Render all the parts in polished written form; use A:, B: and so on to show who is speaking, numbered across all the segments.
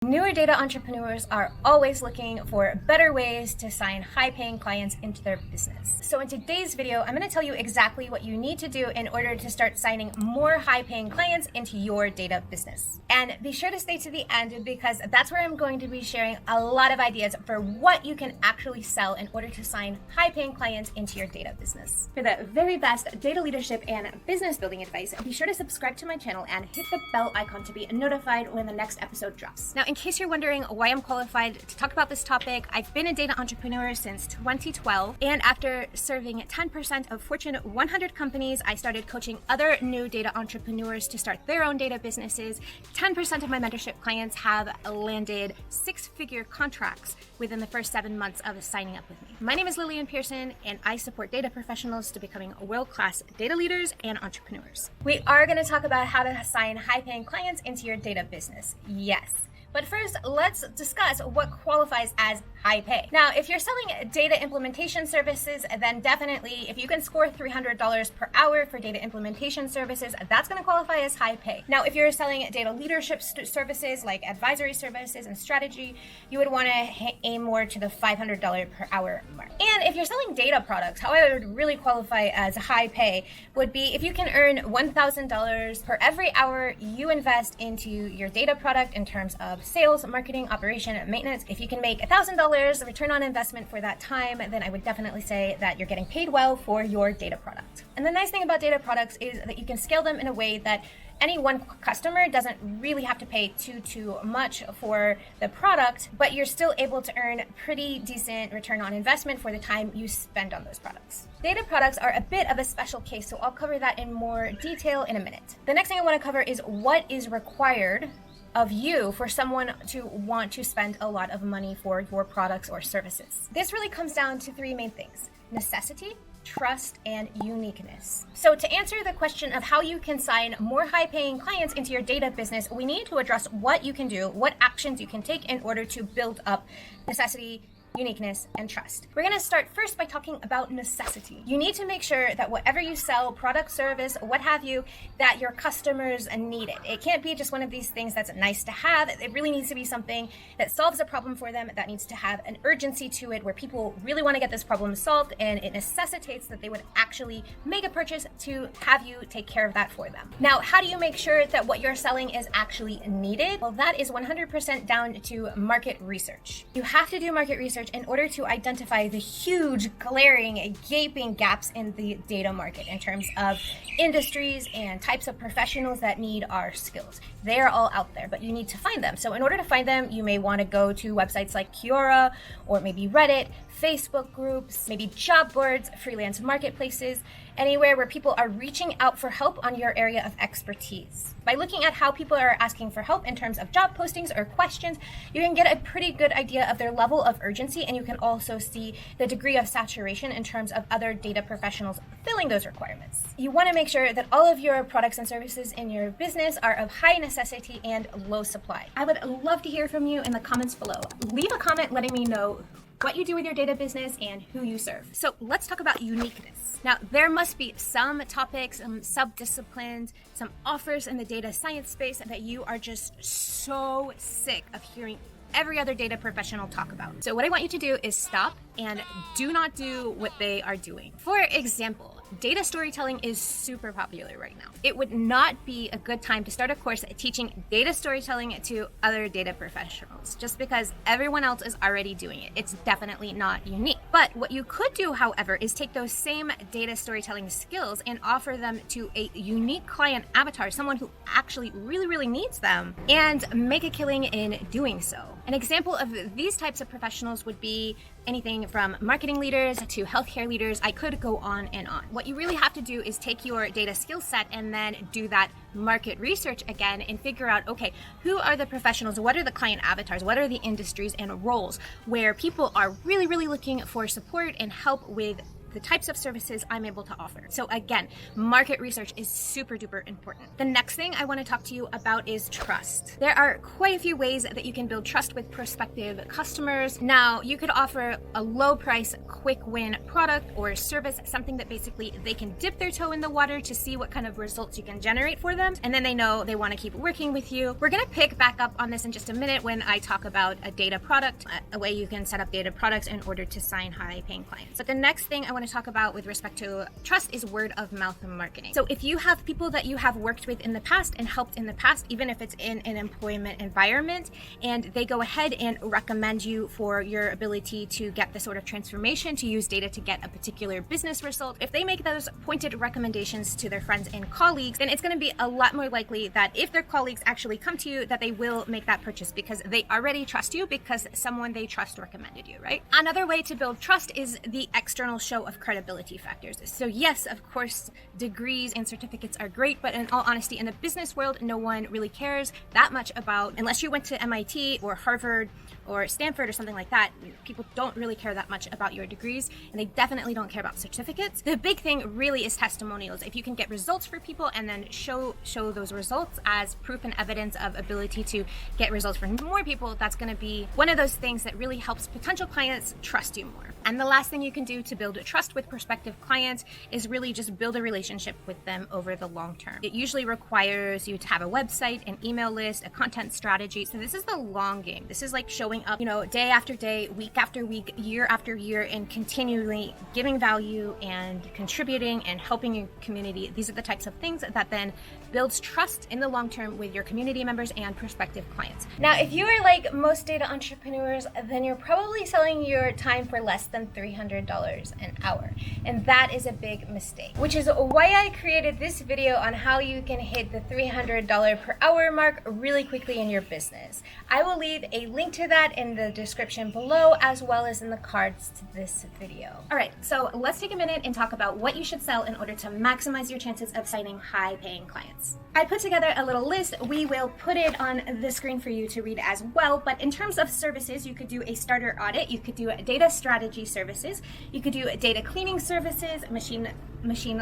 A: Newer data entrepreneurs are always looking for better ways to sign high-paying clients into their business. So in today's video, I'm going to tell you exactly what you need to do in order to start signing more high-paying clients into your data business. And be sure to stay to the end because that's where I'm going to be sharing a lot of ideas for what you can actually sell in order to sign high-paying clients into your data business. For the very best data leadership and business building advice, be sure to subscribe to my channel and hit the bell icon to be notified when the next episode drops. Now, in case you're wondering why I'm qualified to talk about this topic, I've been a data entrepreneur since 2012, and after serving 10% of Fortune 100 companies, I started coaching other new data entrepreneurs to start their own data businesses. 10% of my mentorship clients have landed six-figure contracts within the first 7 months of signing up with me. My name is Lillian Pierson, and I support data professionals to becoming world-class data leaders and entrepreneurs. We are going to talk about how to sign high-paying clients into your data business. Yes. But first, let's discuss what qualifies as high pay. Now, if you're selling data implementation services, then definitely, if you can score $300 per hour for data implementation services, that's going to qualify as high pay. Now, if you're selling data leadership services like advisory services and strategy, you would want to aim more to the $500 per hour mark. And if you're selling data products, how I would really qualify as high pay would be if you can earn $1,000 per every hour you invest into your data product in terms of sales, marketing, operation, and maintenance. If you can make $1,000 return on investment for that time, then I would definitely say that you're getting paid well for your data product. And the nice thing about data products is that you can scale them in a way that any one customer doesn't really have to pay too much for the product, but you're still able to earn pretty decent return on investment for the time you spend on those products. Data products are a bit of a special case, so I'll cover that in more detail in a minute. The next thing I want to cover is what is required of you for someone to want to spend a lot of money for your products or services. This really comes down to three main things: necessity, trust, and uniqueness. So to answer the question of how you can sign more high-paying clients into your data business, we need to address what you can do, what actions you can take in order to build up necessity, uniqueness, and trust. We're going to start first by talking about necessity. You need to make sure that whatever you sell, product, service, what have you, that your customers need it. It can't be just one of these things that's nice to have. It really needs to be something that solves a problem for them, that needs to have an urgency to it, where people really want to get this problem solved, and it necessitates that they would actually make a purchase to have you take care of that for them. Now, how do you make sure that what you're selling is actually needed? Well, that is 100% down to market research. You have to do market research in order to identify the huge, glaring, gaping gaps in the data market in terms of industries and types of professionals that need our skills. They are all out there, but you need to find them. So in order to find them, you may want to go to websites like Quora or maybe Reddit, Facebook groups, maybe job boards, freelance marketplaces, anywhere where people are reaching out for help on your area of expertise. By looking at how people are asking for help in terms of job postings or questions, you can get a pretty good idea of their level of urgency, and you can also see the degree of saturation in terms of other data professionals filling those requirements. You want to make sure that all of your products and services in your business are of high necessity and low supply. I would love to hear from you in the comments below. Leave a comment letting me know what you do with your data business and who you serve. So let's talk about uniqueness. Now, there must be some topics, some sub-disciplines, some offers in the data science space that you are just so sick of hearing every other data professional talk about. So what I want you to do is stop and do not do what they are doing. For example, data storytelling is super popular right now. It would not be a good time to start a course teaching data storytelling to other data professionals just because everyone else is already doing it. It's definitely not unique. But what you could do, however, is take those same data storytelling skills and offer them to a unique client avatar, someone who actually really needs them, and make a killing in doing so. An example of these types of professionals would be anything from marketing leaders to healthcare leaders. I could go on and on. What you really have to do is take your data skill set and then do that market research again and figure out, okay, who are the professionals? What are the client avatars? What are the industries and roles where people are really looking for support and help with the types of services I'm able to offer. So again, market research is super duper important. The next thing I want to talk to you about is trust. There are quite a few ways that you can build trust with prospective customers. Now, you could offer a low price, quick win product or service, something that basically they can dip their toe in the water to see what kind of results you can generate for them, and then they know they want to keep working with you. We're going to pick back up on this in just a minute when I talk about a data product, a way you can set up data products in order to sign high-paying clients. But the next thing I want to talk about with respect to trust is word of mouth marketing. So if you have people that you have worked with in the past and helped in the past, even if it's in an employment environment, and they go ahead and recommend you for your ability to get the sort of transformation to use data to get a particular business result, if they make those pointed recommendations to their friends and colleagues, then it's going to be a lot more likely that if their colleagues actually come to you, that they will make that purchase because they already trust you because someone they trust recommended you, right? Another way to build trust is the external show of credibility factors. So yes, of course, degrees and certificates are great, but in all honesty, in the business world, no one really cares that much about, unless you went to MIT or Harvard or Stanford or something like that, people don't really care that much about your degrees, and they definitely don't care about certificates. The big thing really is testimonials. If you can get results for people and then show those results as proof and evidence of ability to get results for more people, that's going to be one of those things that really helps potential clients trust you more. And the last thing you can do to build trust with prospective clients is really just build a relationship with them over the long term. It usually requires you to have a website, an email list, a content strategy. So this is the long game. This is like showing up, day after day, week after week, year after year, and continually giving value and contributing and helping your community. These are the types of things that then builds trust in the long term with your community members and prospective clients. Now, if you are like most data entrepreneurs, then you're probably selling your time for less than $300 an hour. And that is a big mistake, which is why I created this video on how you can hit the $300 per hour mark really quickly in your business. I will leave a link to that in the description below, as well as in the cards to this video. All right, so let's take a minute and talk about what you should sell in order to maximize your chances of signing high-paying clients. I put together a little list. We will put it on the screen for you to read as well, but in terms of services, you could do a starter audit, you could do data strategy services, you could do data cleaning services, machine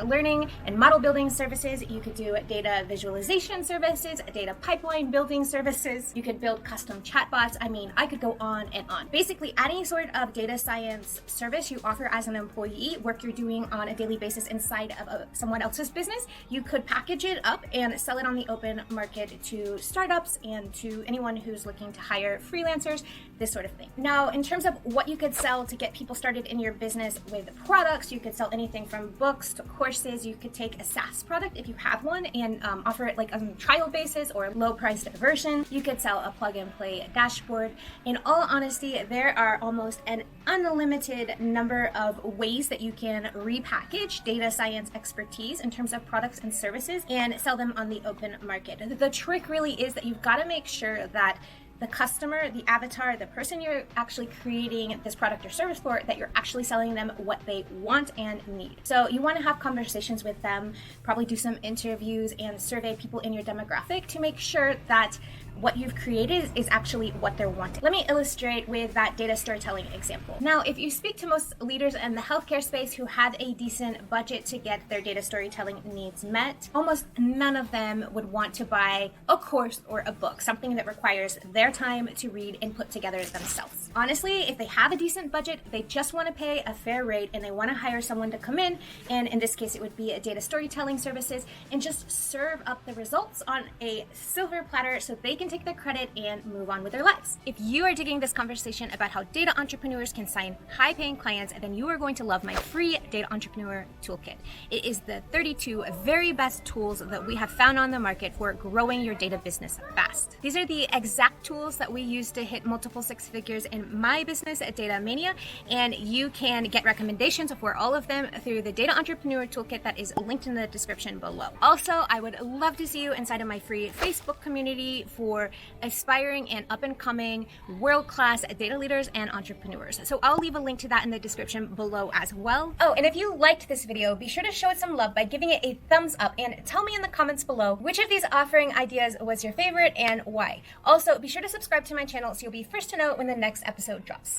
A: learning and model building services, you could do data visualization services, data pipeline building services, you could build custom chatbots. I mean, I could go on and on. Basically, any sort of data science service you offer as an employee, work you're doing on a daily basis inside of someone else's business, you could package it up and sell it on the open market to startups and to anyone who's looking to hire freelancers, this sort of thing. Now, in terms of what you could sell to get people started in your business with products, you could sell anything from books to courses. You could take a SaaS product if you have one and offer it like on a trial basis or low priced version. You could sell a plug and play dashboard. In all honesty, there are almost an unlimited number of ways that you can repackage data science expertise in terms of products and services and sell them on the open market. The trick really is that you've got to make sure that the customer, the avatar, the person you're actually creating this product or service for, that you're actually selling them what they want and need. So you want to have conversations with them, probably do some interviews and survey people in your demographic to make sure that what you've created is actually what they're wanting. Let me illustrate with that data storytelling example. Now, if you speak to most leaders in the healthcare space who have a decent budget to get their data storytelling needs met, almost none of them would want to buy a course or a book, something that requires their time to read and put together themselves. Honestly, if they have a decent budget, they just want to pay a fair rate and they want to hire someone to come in, and in this case, it would be a data storytelling services, and just serve up the results on a silver platter so they can take their credit and move on with their lives. If you are digging this conversation about how data entrepreneurs can sign high-paying clients, then you are going to love my free Data Entrepreneur Toolkit. It is the 32 very best tools that we have found on the market for growing your data business fast. These are the exact tools that we use to hit multiple six figures in my business at Data-Mania, and you can get recommendations for all of them through the Data Entrepreneur Toolkit that is linked in the description below. Also, I would love to see you inside of my free Facebook community for aspiring and up-and-coming world-class data leaders and entrepreneurs. So I'll leave a link to that in the description below as well. Oh, and if you liked this video, be sure to show it some love by giving it a thumbs up and tell me in the comments below which of these offering ideas was your favorite and why. Also, be sure to subscribe to my channel so you'll be first to know when the next episode drops.